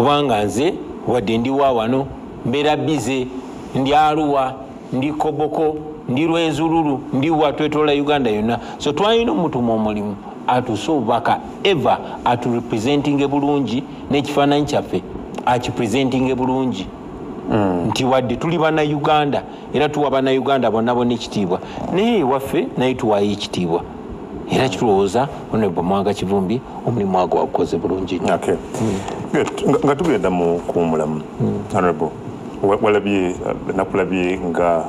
kubanga nze wadde ndi wa wano mbeera bize ndi Arua ndi Koboko ndi Rwenzururu ndi wa twetola Uganda yonna so twalina omutumo omulimu atusobaka ever atu representing bulungi n'ekifaananyi kyaffe akipresenting bulungi nti wadde tuli bana Uganda era tuwa bana Uganda bonna bonna ekitiibwa naye waffe naye tuwayo ekitiibwa era kitulowooza Honorable Mwanga Kivumbi omulimu agwo wagukoze bulungi nnyo. Okay. Good. Nga tugenda mu kuwumulamu Honorable walabye nakulabye nga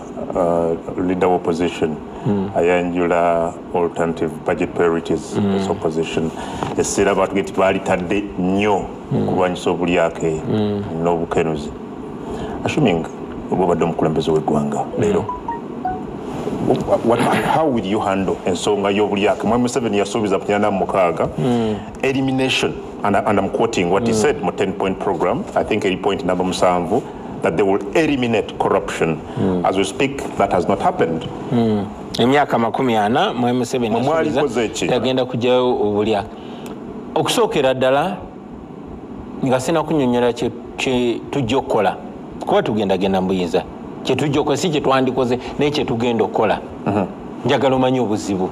leader of opposition ayanjula alternative budget priorities as opposition essira batugeti balitadde nnyo kulwanyisa obulyake n'obukenuzi assuming obadde omukulembeze w'eggwanga leero how will you handle ensonga y'obulyake Mwami Museveni yasuubiza ku 86 elimination and I'm quoting what he said mu 10-point program I think eri point number 7 that they will eliminate corruption. As we speak, that has not happened. Emyaka 40 Mwami Museveni tagenda kujjayo obulyake okusookera ddala nga sina kunnyonnyola kye tujja okukola kuba tugenda mbuyinza kye tujja okukola si kye twandikoze naye kye tugenda okukola njagala omanyi obuzibu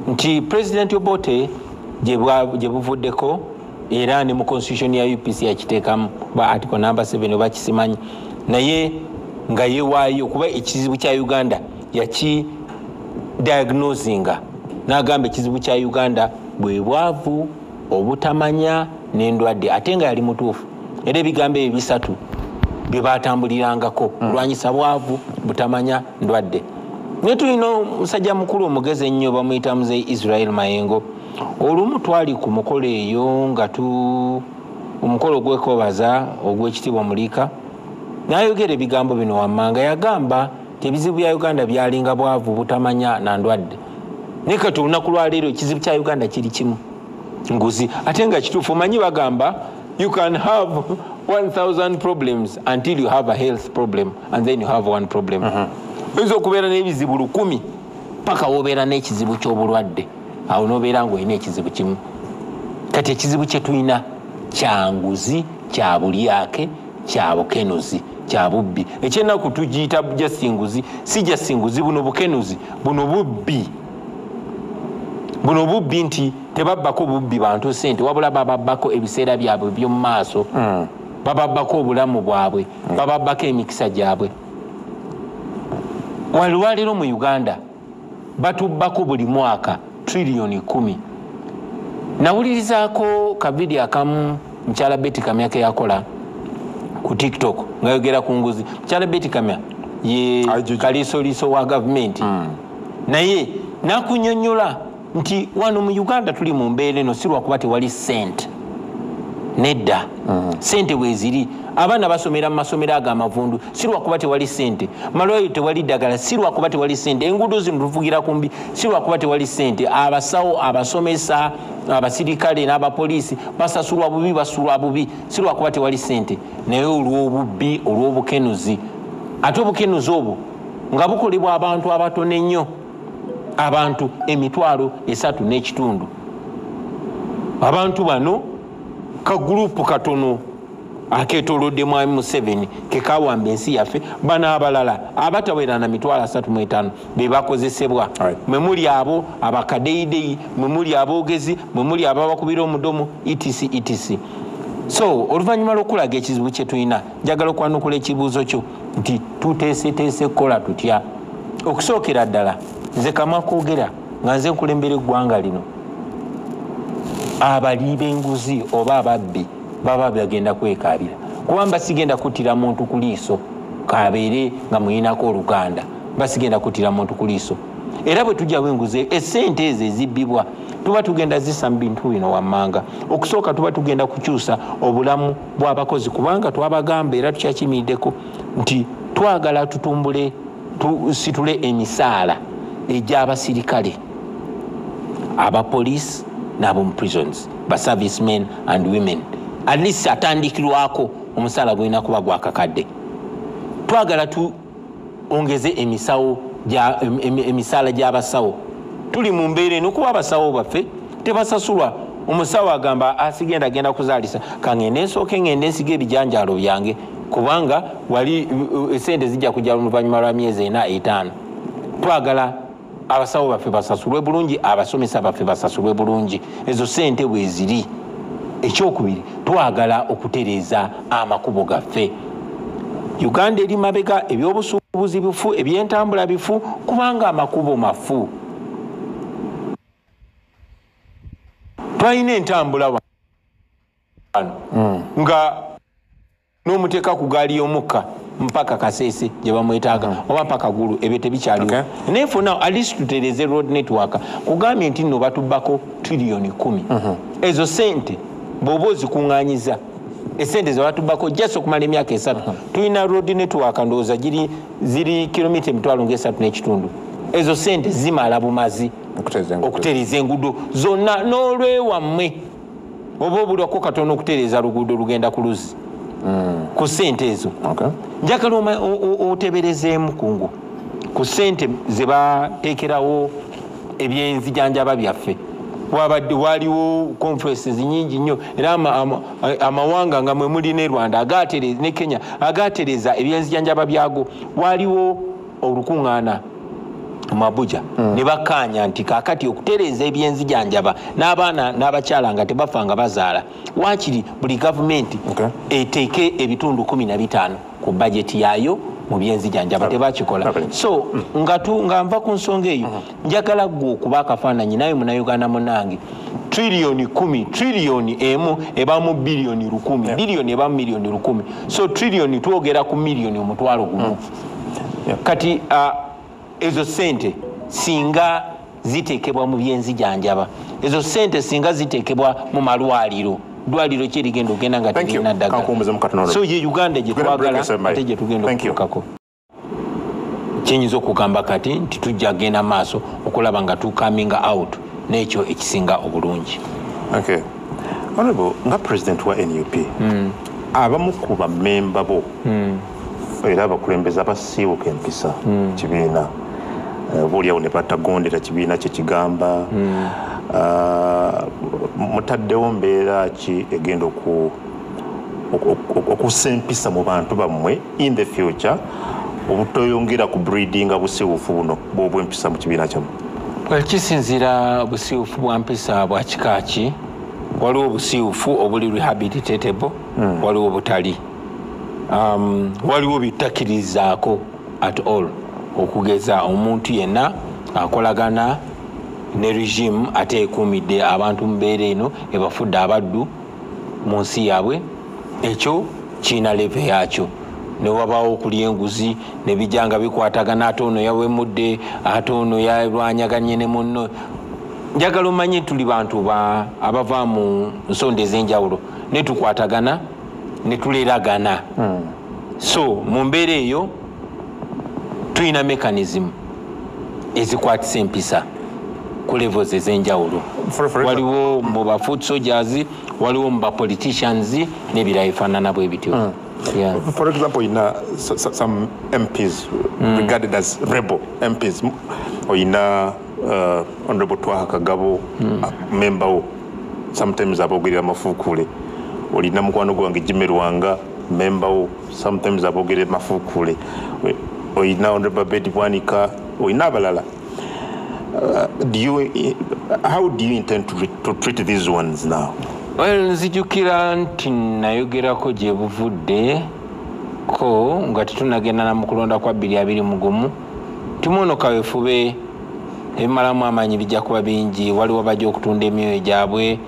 nti President Obote gye buvuddeko era ne mu constitution ya UPC yakiteekamu ba article number 7 oba kisimanyi naye nga yeewaayo kuba ekizibu kya Uganda yaki diagnosinga n'agamba ekizibu kya Uganda bwe bwavu obutamanya n'endwadde ate nga yali mutuufu era ebigambo ebyo bisatu bye baatambulirangako kulwanyisa bwavu butamanya ndwadde naye tulina omusajja mukulu omugezi ennyo bamuyita Muzeeyi Israel Mayengo olumu twali ku mukolo eyo nga omukolo gw'ekwebaza ogw'ekitiibwa Mulika n'ayogera ebigambo bino wammanga yagamba ebizibu bya Uganda byalinga bwavu butamanya na ndwadde naye kati olunaku lwaleero ekizibu kya Uganda kiri kimu nguzi ate nga kituufu omanyi bagamba you can have 1000 problems until you have a health problem and then you have one problem oyinza okubeera n'ebizibu 1000 paka wobeera n'ekizibu ky'obulwadde awo nobeera ng'olina ekizibu kimu kati ekizibu kye tulina kya nguzi kya bulyake kya bukenuzi kya bubbi ekyennaku tugiyita jasinguzi si jasinguzi buno bukenuzi buno bubbi nti tebabbako bubbi bantu sente wabula bababbako ebiseera byabwe by'omu maaso bababbako obulamu bwabwe bababbako emikisa gyabwe walwaliro mu Uganda batubbako buli mwaka trillioni 10 nawulirizaako kavidiyo akamu mukyala Betty Kamya ke yakola ku TikTok ngayogera ku nguzi mukyala Betty Kamya ye kalisoliso wa gavumenti naye nakunyonnyola nti wano mu Uganda tuli mu mbeera eno si lwakuba tewali sente nedda sente weziri abaana basomera mu masomero ag'amavundu si lwakuba tewali sente malwayo tewali ddagala si lwakuba tewali sente enguudo zino tuvugira kumbi si lwakuba tewali sente abasawo abasomesa abasirikale n'abapoliisi basasulwa bubi basulwa bubi si lwakuba tewali sente naye olw'obubbi olw'obukenuzi ate obukenuzi obwo nga bukolebwa abantu abatono ennyo abantu 3.5 abantu bano ka gurupu katono aketolodde Mwami Museveni ke kawamba ensi yaffe bana abalala abatawera na 35 be bakozesebwa memuli abo abakadeyideyi memuli aboogezi memuli ababakubira omudomo etc so oluvannyuma lw'okulaga ekizibu kye tulina njagala okwanukula ekibuuzo kyo nti tuteeseteese kukola tutya okusookera ddala nze kamwa kwogera nga nze nkulembera eggwanga lino abali b'enguzi oba ababbi baba bagenda kwekaabira kuba basigenda kuttira muntu ku liiso kabeere nga muyinako oluganda basigenda kuttira muntu ku liiso era bwe tujjawo enguzi essente ezo ezibbibwa tuba tugenda zissa mu bintu bino wammanga okusooka tuba tugenda kukyusa obulamu bw'abakozi kubanga twabagamba era tukyakimiriddeko nti twagala tutumbule tusitule emisaala egy'abasirikale abapoliisi n'ab'omu prisons ba servicemen and women at least atandikirwako omusaala gwina kuba gwakakadde twagala ongeze emisaala gy'abasawo tuli mu mbeera eno kuba abasawo baffe tebasasulwa omusawo agamba asigenda agenda kuzaalisa kangende nsooke ngende nsiga ebijanjaalo byange kubanga wali esente zijja kujja oluvannyuma lwa myezi 4-5. twagala abasawo baffe basasulwe bulungi, abasomesa baffe basasulwe bulungi, ezo sente bwe ziri. Ekyokubiri, twagala okutereeza amakubo gaffe. Uganda eri mabega, ebyobusuubuzi bifu, ebyentambula bifu kubanga amakubo mafu. Twalina entambula wano nga n'omuteeka ku gaali y'omukka mpaka Kasese gye bamwetaaga oba mpaka Gulu ebyo tebikyaliwo. Naye for now at least tutereeze road network kugambye nti nno batubbako trillioni 10. Ezo sente bw'oba ozikuŋŋaanyiza esente ze batubbako just okumala emyaka 3 tulina road network ndowooza ziri kilomita 3.5. Ezo sente zimala bumazi okutereeza enguudo zonna n'olwewammwe oba obulwako katono okutereeza luguudo lugenda ku luzzi ku sente ezo. Njagala oteberezeemu kungu ku sente ze bateekerawo ebyenzijanjaba byaffe. Wabadde waliwo conferences nyingi nnyo era amawanga nga mwe muli ne Rwanda ne Kenya agatereza ebyenzijanjaba byago. Waliwo olukuŋŋaana mu Abuja ne bakkaanya nti kaakati okutereeza ebyenzijanjaba n'abaana n'abakyala nga tebafa nga bazaala waakiri buli gavumenti eteeke ebitundu 15 ku bajeti yaayo mu byenzijanjaba. Tebakikola. So nga nva ku nsonga eyo njagala gwe okuba akafaananyi naye munnayuganda munnange trillioni 10 trillioni emu ebamu billioni 10 billioni ebamu milioni 10. So trillioni twogera ku milioni 1,000,000. Kati ezo sente singa ziteekebwa mu byenzijanjaba, ezo sente singa ziteekebwa mu malwaliro, ddwaliro ki erigenda ogenda nga terina ddagala. So ye Uganda gye twagala ate gye tugenda okutuukako. Kyenyinza okugamba kati nti tujja genda maaso okulaba nga coming out n'ekyo ekisinga obulungi. Honorable, nga president wa NUP abamu ku bammemba bo era abakulembeze abasiiwuka empisa kibiina obaoliawo ne batagondera kibiina kye kigamba mutaddewo mbeera ki egenda okussa empisa mu bantu bammwe in the future obutoyongera ku breedinga busiiwufu buno bw'obwempisa mu kibiina kyammwe? Kisinziira obusiiwufu bwa mpisa bwa kika ki. Waliwo obusiiwufu obuli rehabilitatable, waliwo butali. Waliwo bitakirizaako at all okugeza omuntu yenna akolagana ne regime ate ekuumidde abantu mbeera eno ebafudde abaddu mu nsi yaabwe. Ekyo kiina leve yakyo. Ne wabaawo okulya enguzi ne bijanga bikwatagana, ate ono yawemudde, ate ono yalwanyaganye ne munno. Njagala omanye tuli bantu abava mu nsonda ez'enjawulo ne tukwatagana ne tuleeragana. So mu mbeera eyo tulina mechanism ezikwatisa empisa ku levels ez'enjawulo. Waliwo mu ba foot soldiers, waliwo mu ba politicians n'ebirala ebifaanana bwe bityo. For example, some MPs regarded as rebel MPs. Honorable Twaha Kagabo, member wo, sometimes abogerera mafuukule. Olina mukwano gwange Jimmy Lwanga, member wo, sometimes abogerera mafuukule. Olina Honorable Betty Bwanika, olina abalala. How do you intend to treat these ones now? Well, nzijukira nti nayogerako gye buvudde ko nga tetunagenda na mu kulonda kwa 2020 timono kawefube ebimalamu amaanyi bijja kuba bingi. Waliwo abajja okutunda emyoyo gyabwe,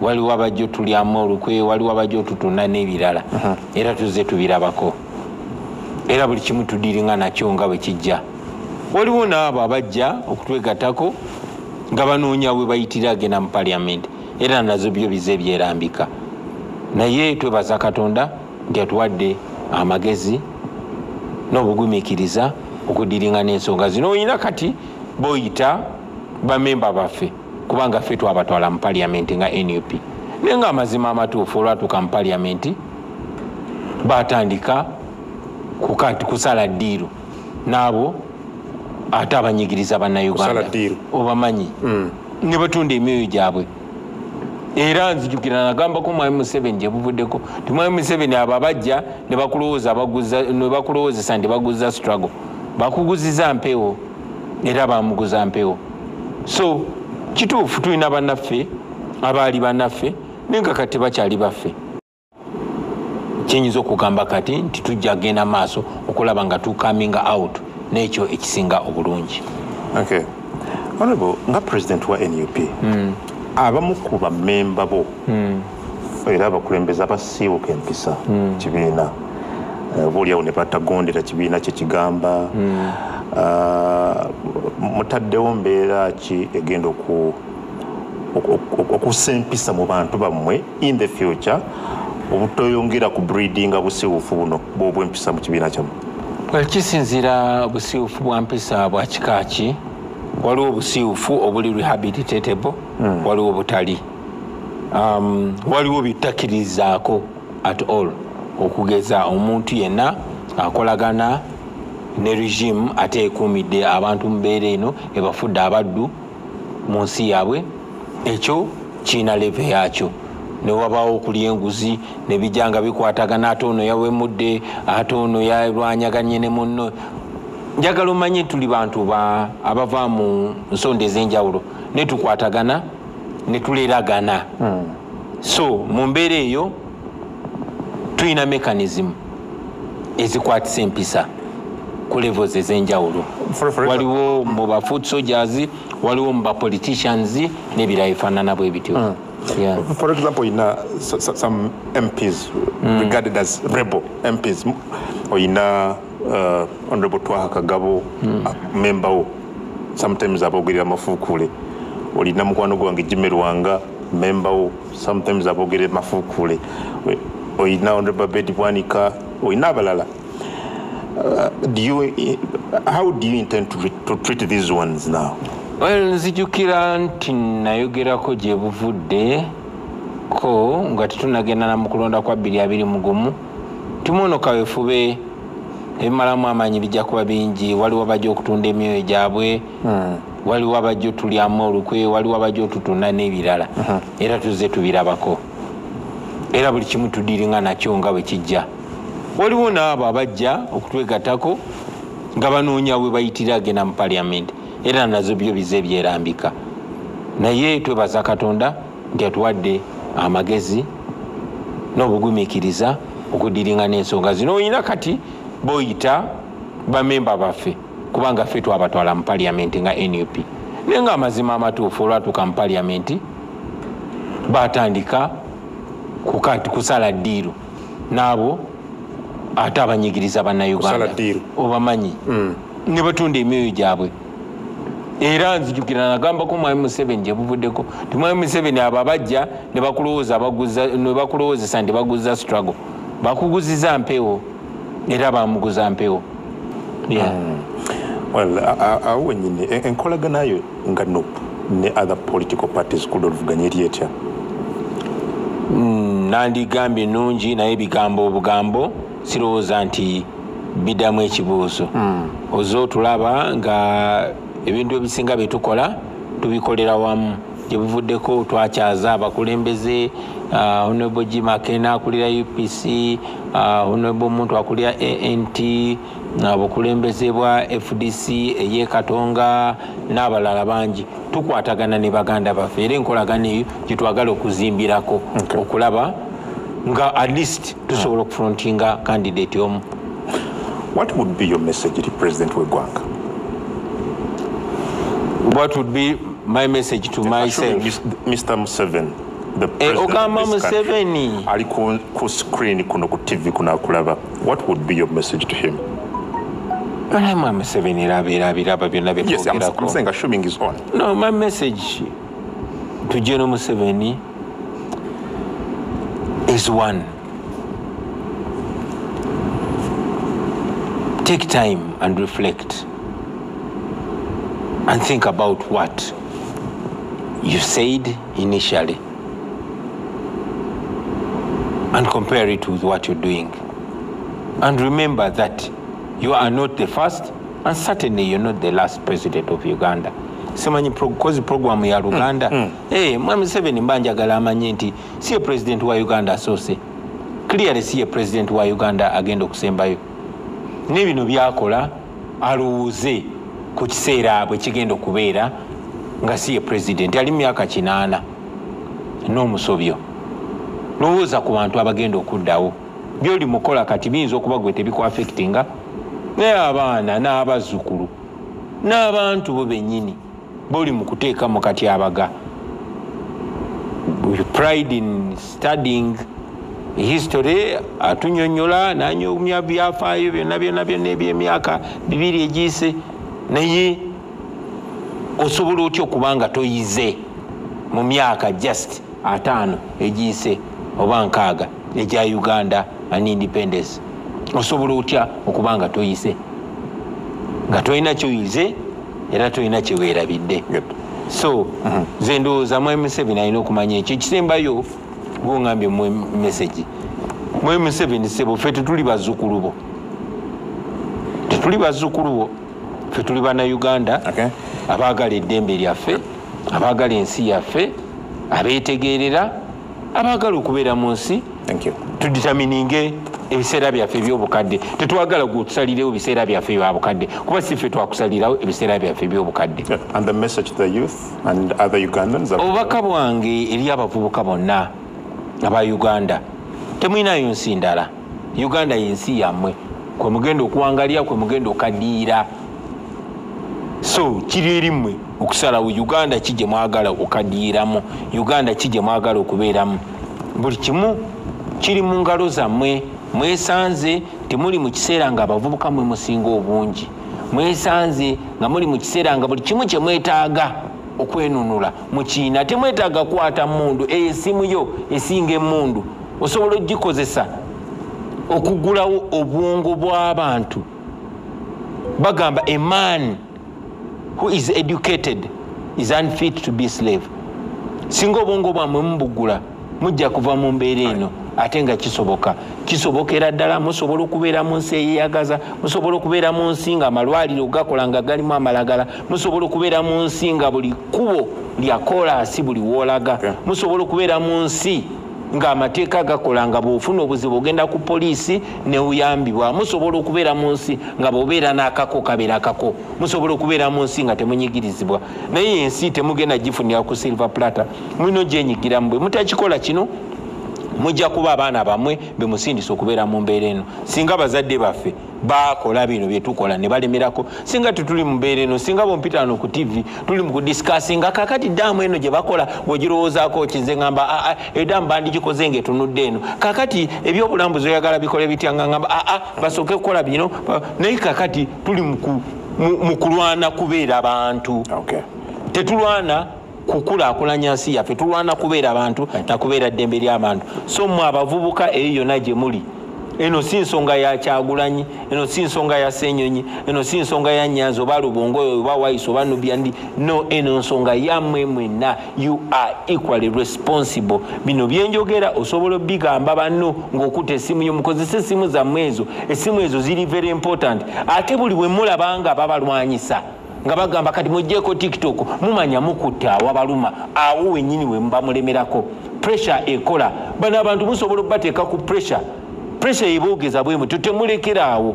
waliwo abajja otulyamu olukwe, waliwo abajja otutunda n'ebirala. Era tuzze tubirabako, era buli kimu tudiringa nakyo nga bwe kijja. Waliwo n'abo abajja okutwegattako nga banoonya we bayitira agenda mu parliament, era nazo byo bize byerambika. Naye twebaza Katonda nti atuwadde amagezi n'obugumiikiriza okudiringa n'ensonga zino. Oyina kati boyita bamemba baffe kubanga ffe twabatwala mu parliament nga NUP, naye nga amazima amatuufu olwatuuka mu parliament batandika kusala ddiiro n'abo ate abanyigiriza bannayuganda obamanyi ne batunda emyoyo gyabwe era nzijukira nagamba ko Mwami Museveni gye buvuddeko ti Mwami Museveni abo abajja ne bakulowoozesa nti baguza struggle bakuguziza mpewo era bamuguza mpewo. So kituufu tulina bannaffe abaali bannaffe naye nga kati bakyali baffe. Kyenyinza okugamba kati nti tujja genda maaso okulaba nga coming out n'ekyo ekisinga obulungi. Okay. Honorable, nga president wa NUP abamu ku bammemba bo era abakulembeze abasiiwuka empisa kibiina boolyawo ne batagondera kibiina kye kigamba mutaddewo mbeera ki egenda okussa empisa mu bantu bammwe in the future obutoyongera ku breedinga busiiwufu buno bw'empisa mu kibiina kyammwe? Kisinziira busiiwufu bwa mpisa bwa kika ki. Waliwo obusiiwufu obuli rehabilitatable, waliwo butali. Waliwo bitakirizaako at all okugeza omuntu yenna akolagana ne regime ate ekuumidde abantu mu mbeera eno ebafudde abaddu mu nsi yaabwe. Ekyo kiina leve yaakyo. Ne wabaawo okulya enguzi ne bijanga bikwatagana, ate ono yawemudde, ate ono yalwanyaganye ne munno. Njagala omanye tuli bantu abava mu nsonda ez'enjawulo ne tukwatagana ne tuleeragana. So mu mbeera eyo tulina mechanism ezikwatisa empisa ku levels ez'enjawulo. Waliwo mu ba foot soldiers, waliwo mu ba politicians n'ebirala ebifaanana bwe bityo. Yeah. For example, some MPs regarded as rebel MPs, or Honorable Twaha Kagabo, member wo, sometimes abogerera mafukule. Olina mukwano gwange Jimmy Lwanga, member wo, sometimes abogerera mafukule. Olina Honorable Bedi Bwanika, olina abalala. How do you intend to treat these ones now? Well, nzijukira nti nayogerako gye buvudde ko nga tetunagenda na mukulonda kwa 2021 timono kawefube ebimalamu amaanyi bijja kuba bingi. Waliwo abajja okutunda emyoyo gyabwe, waliwo abajja otulyamu olukwe, waliwo abajja otutunda n'ebirala. Era tuzze tubirabako, era buli kimu tudiringa nakyo nga bwe kijja. Waliwo n'abo abajja okutwegattako nga banoonya we bayitira agenda mu parliament, era nazo byo bize byerambika. Naye twebaza Katonda nti atuwadde amagezi n'obugumiikiriza okudiringa n'ensonga zino. Oyina kati boyita bamemba baffe kubanga ffe twabatwala mu parliament nga NUP, naye nga amazima amatuufu olwatuuka mu parliament batandika kusala ddiiru n'abo ate abanyigiriza bannayuganda obamanyi ne batunda emyoyo gyabwe. Era nzijukira nagambako Mwami Museveni gye buvuddeko ti Mwami Museveni abo abajja ne bakulowoozesa nti baguza struggle bakuguziza mpewo era bamuguza mpewo. Well, awo nyine enkolagana yo nga NUP ne other political parties kudoluvuganya eri etya? Nandigambye nungi naye bigambo obugambo sirowooza nti biddamu ekibuuzo. Ozo tulaba nga ebintu ebisinga bye tukola tubikolera wamu. Gye buvuddeko twakyaza abakulembeze, Honorable Jim Akena akulira UPC, Honorable omuntu akulira ANT, abakulembeze bwa FDC eye Katonga n'abalala bangi. Tukwatagana ne baganda baffe era enkolagana eyo gye twagala okuzimbirako okulaba nga at least tusobola okufrontinga candidate omu. What would be your message to President Wegwanga? What would be my message to myself? Mr. Museveni, the president of this country, ali ku screen kuno ku TV kuna akulaba. What would be your message to him? I'm Museveni biraba byonna bye yes, I'm saying assuming he's on. No, my message to General Museveni is one. Take time and reflect and think about what you said initially and compare it with what you're doing. And remember that you are not the first and certainly you're not the last president of Uganda. semanyi kozi program ya Uganda Mwami Museveni mbanjagala amanye nti siye president wa Uganda asose clearly siye president wa Uganda agenda okusembayo n'ebino byakola alowooze ku kiseera bwe kigenda okubeera nga siye president ali myaka 8 n'omusobyo lowooza ku bantu abagenda okuddawo byoli mukola kati biyinza okuba gwe tebikuaffectinga naye abaana n'abazzukulu n'abantu bo bennyini boli mu kuteeka mu kati abaga pride in studying history atunyonyola nanyumya byafaayo byonna ebyemyaka 2 egiyise naye osobola otya okubanga toyize mu myaka just 5 egiyise oba 6 egya Uganda an independence osobola otya okubanga toyise nga toyina kyoyize era toyina kyeweerabidde so nze ndowooza Mwami Museveni alina okumanya ekyo ekisembayo gwongambye mu message Mwami Museveni sebo ffe tetuli bazzukulu bo ffe tuli bannayuganda abaagala eddembe lyaffe abaagala ensi yaffe abeetegeerera abaagala okubeera mu nsi tuditamininge ebiseera byaffe ebyobukadde tetwagala gutusalirewo ebiseera byaffe ebyobukadde kuba si ffe twakusalirawo ebiseera byaffe ebyobukadde obubaka bwange eri abavubuka bonna aba Uganda temwinayo nsi ndala Uganda yensi yammwe kwe mugenda okuwangalya kwe mugenda okaddiira so kiri erimmwe okusalawo Uganda kijje mwagala okaddiiramu Uganda kijje mwagala okubeeramu buli kimu kiri mu ngalo zammwe mwesanze temuli mu kiseera nga abavubuka mwe musinga obungi mwesanze nga muli mu kiseera nga buli kimu kye mwetaaga okwenunula mukiina temwetaaga kukwata mundu esimu yo esinga emundu osobola ogikozesa okugulawo obwongo bw'abantu bagamba a man who is educated is unfit to be slave singa obwongo bwamwe mubugula mujja kuva mu mbeera eno ate nga kisobokera ddala musobola okubeera mu nsi eyeyagaza musobola okubeera mu nsi nga amalwaliro gakola nga galimu amalagala musobola okubeera mu nsi nga buli kkubo lya koolaasi buli woolaga musobola okubeera mu nsi nga amateeka gakola nga bw'ofuna obuzibu ogenda ku poliisi ne uyambibwa musobola okubeera mu nsi nga bw'obeera n'akako kabeera akako musobola okubeera mu nsi nga temunyigirizibwa naye ensi temugenda gifunira ku silver platter mulina gyenyigiramu bwe mutakikola kino mujja kuba abaana bammwe bemusindisa okubeera mu mbeera eno singa bazadde baffe bakola bino byetukola ne balemerako singa tetuli mu mbeera eno singa bompitano ku TV tuli mu kudisikasinga kakati daamu eno gye bakola bwegirowoozaako kinze ngamba edaamu bandigikoze ng'etunudde eno kakati ebyobulambuzi oyagala bikole bitya nga ngamba basooke kukola bino naye kakati tuli mu kulwana kubeera bantu tetulwana kukulaakulanya nsi yaffe tulwana kubeera abantu nakubeera ddembe ly'abantu so mmwe abavubuka eyo yonna gye muli eno si nsonga ya Kyagulanyi eno si nsonga ya Ssenyonyi eno si nsonga ya Nyanzi oba Lubongoyo oba Wayiso oba Nubyandi no eno nsonga yammwe mwenna you are equally responsible bino byenjogera osobola bigamba banno ng'okuta essimu yo mukozese essimu zammwe ezo essimu ezo ziri very important ate buli bwe mulabanga babalwanyisa nga bagamba kati mujjeko TikTok mumanya mukutta awabaluma awo wennyini we mba mulemerako pressure ekola bano abantu musobola okubateeka ku pressure yeboogeza bwemu temulekeraawo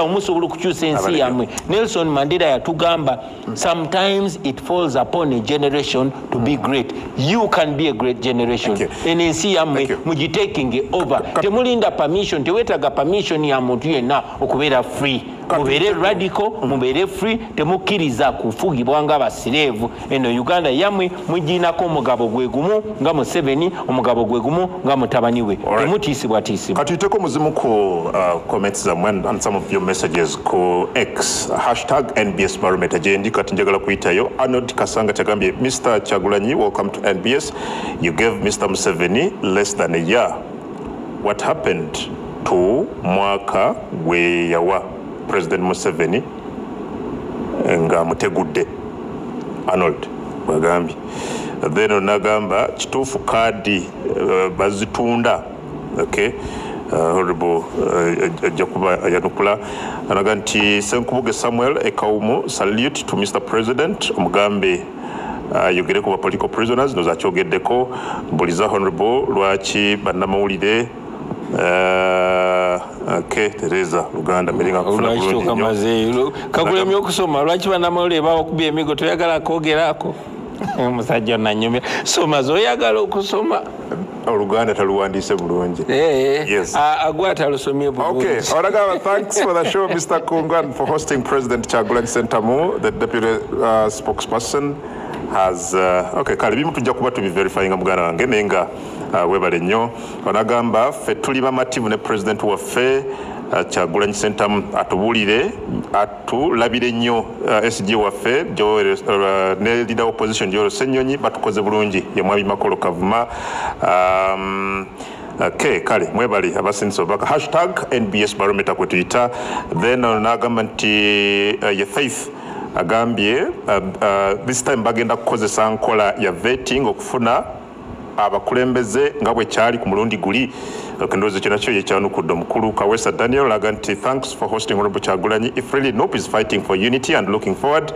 musobola okukyusa ensi yammwe Nelson Mandela yatugamba sometimes it falls upon a generation to be great you can be a great generation eno ensi yammwe mugitaking over temulinda permission teweetaga permission ya muntu yenna okubeera free mubeere radical mubeere free temukkiriza kufugibwanga abasireevu eno Uganda yammwe mugiinako omugabo gwe gumu nga Museveni omugabo gwe gumu nga mutabani we temutiisibwatiisibwa katuyiteko muzimu ku comments zammwe and some of your messages ku X #NBS Barometer gyendi kati njagala kuyitayo Arnold Kasanga kyagambye Mr. Kyagulanyi welcome to NBS you gave Mr. Museveni less than a year what happened to mwaka gwe yawa President Museveni nga mutegudde Arnold bagambye then onagamba kituufu kaadi bazitunda Honorable Jakuba Yanukula anaganti Senkubuge Samuel Ekaumu salute to Mr. President Omugambe yogere ku political prisoners noza kyogeddeko mbuliza Honorable lwaki bannamawulire Tereza Luganda miringa kufuna bulungi nnyo kakulemye okusoma lwaki bannamawulire bakubye emigo toyagala kwogerako musajja nanyumya soma zoyagala okusoma Oluganda taluwandiise bulungi. Yes. Agwata alusomye bulungi. Okay. Oragaba, thanks for the show, Mr. Kungan, for hosting President Kyagulanyi Ssentamu. The deputy spokesperson has okay, kale bimu tujja kuba tubiverifying mugana wange nenga webale nnyo. Onagamba ffe tuli bamativu ne president waffe Kyagulanyi Ssentamu atubulire atulabire nnyo SG waffe ne leader opposition Joel Ssenyonyi batukoze bulungi ye Mwami Makolo Kavuma. Okay, kale mwebali abasinso baka #NBS barometer ku Twitter. Then onagamba nti ye Faith agambye this time bagenda kukozesa nkola ya vetting okufuna abakulembeze nga bwe kyali ku mulundi guli ndoze kinakyo yekyanukudde omukulu Kawesa Daniel laganti thanks for hosting Honorable Kyagulanyi. If really NUP is fighting for unity and looking forward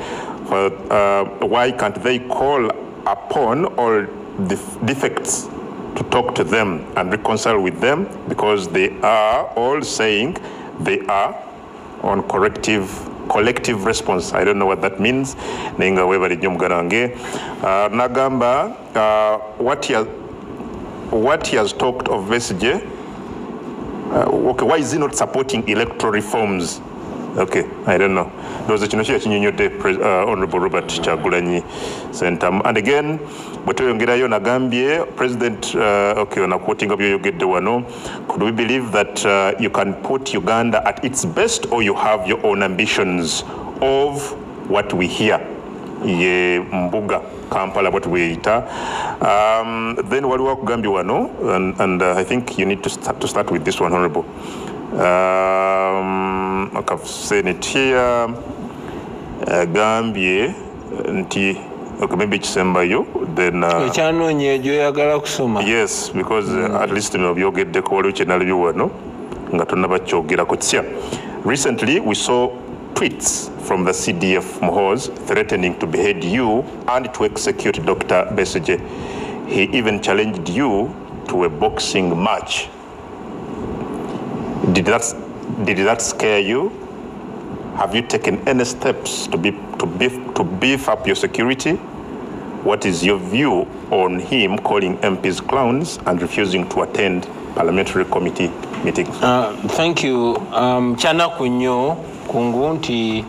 for why can't they call upon all the defects to talk to them and reconcile with them, because they are all saying they are on collective response. I don't know what that means. Nenga webali nnyo muganange nagamba what he has talked of Besigye. Okay, why is he not supporting electoral reforms? Okay, I don't know. Those are Honorable Robert Kyagulanyi Ssentamu. And again, bwetweyongerayo nagambye President okay, on a quoting of yogedde wano, could we believe that you can put Uganda at its best, or you have your own ambitions of what we hear? Ye Mbuga Kampala what we ita. Then waliwo kugambye wano, and I think you need to start with this one, Honorable. I've seen it here. Gambie nti okay, maybe Chisembayo then yes, because at least byogeddeko waliwo kyenaliyo wano nga tonnabakyogerako kutya. Recently we saw tweets from the CDF Muhoozi threatening to behead you and to execute Dr. Besigye. He even challenged you to a boxing match. Did that scare you? Have you taken any steps to beef up your security? What is your view on him calling MPs clowns and refusing to attend parliamentary committee meetings? Thank you. Chana kunyo kungu nti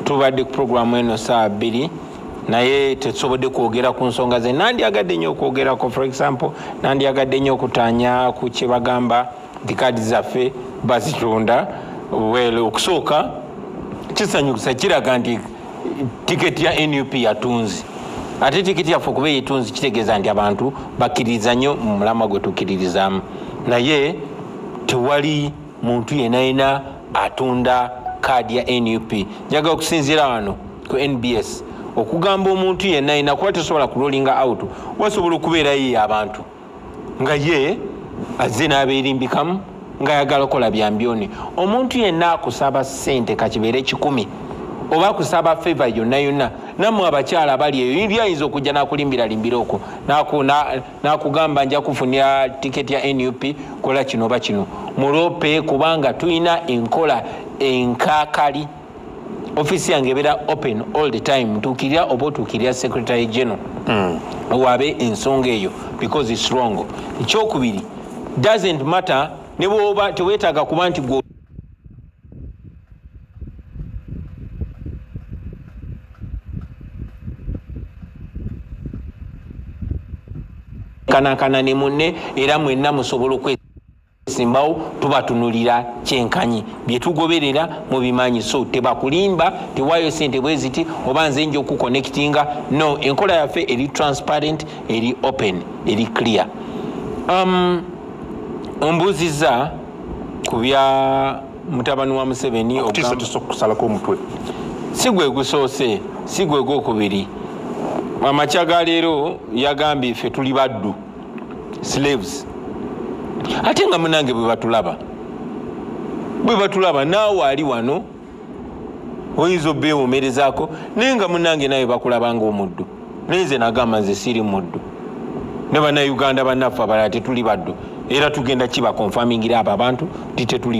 tubadde ku programu eno saa 2 naye tetusobodde kwogera ku nsonga ze nandyagadde nnyo okwogerako. For example, nandyagadde nnyo okutaanya ku kye bagamba nti kaadi zaffe bazitunda. Well, okusooka kisanyusa kiraga nti tiketi ya NUP yatunzi. Ate tiketi yaffe okuba yetunzi kitegeeza nti abantu bakkiririza nnyo mu mulamwa gwe tukkiririzaamu. Naye tewali muntu yenayina atunda kaadi ya NUP. Njagala okusinziira wano ku NBS okugamba omuntu yenayina kuba tosobola kulolinga out wasobola okubeerayo abantu nga ye azze n'abeerimbikamu nga yagala okola byambyoni. Omuntu yenna akusaba ssente kakibeere 10 oba akusaba favor yonna nammwe abakyala bali eyo yindi ayinza okujja n'akulimbira okwo n'akugamba nja kufunira tiketi ya NUP kola kino oba kino mulope, kubanga tulina enkola enkaakali. Office yange ebeera open all the time. Ntuukirira oba otuukirira Secretary General wabe ensonga eyo because it's wrong. Ekyokubiri, doesn't matter ne bw'oba teweetaaga kuba nti gwe kanakana ne munne era mwenna musobola okwesimbawo tubatunulira kyenkanyi bye tugoberera mu bimanyi. So tebakulimba tewaayo ssente bwe ziti oba nze nja okuconnectinga. No, enkola yaffe eri transparent, eri open, eri clear. Ombuziza ku bya mutabani wa Museveni okusalako omutwe si gwe gusoose, si gwe gwokubiri. Amakya ga leero yagambye ffe tuli baddu, slaves. ate nga munange bwe batulaba naawe ali wano oyinza obbeewomerezaako naye nga munange naye bakulaba ng'omuddu naye nze nagamba nze siri muddu ne bannayuganda bannaffe abalala tetuli baddu era tugenda kibakonfamingira abo abantu ti tetuli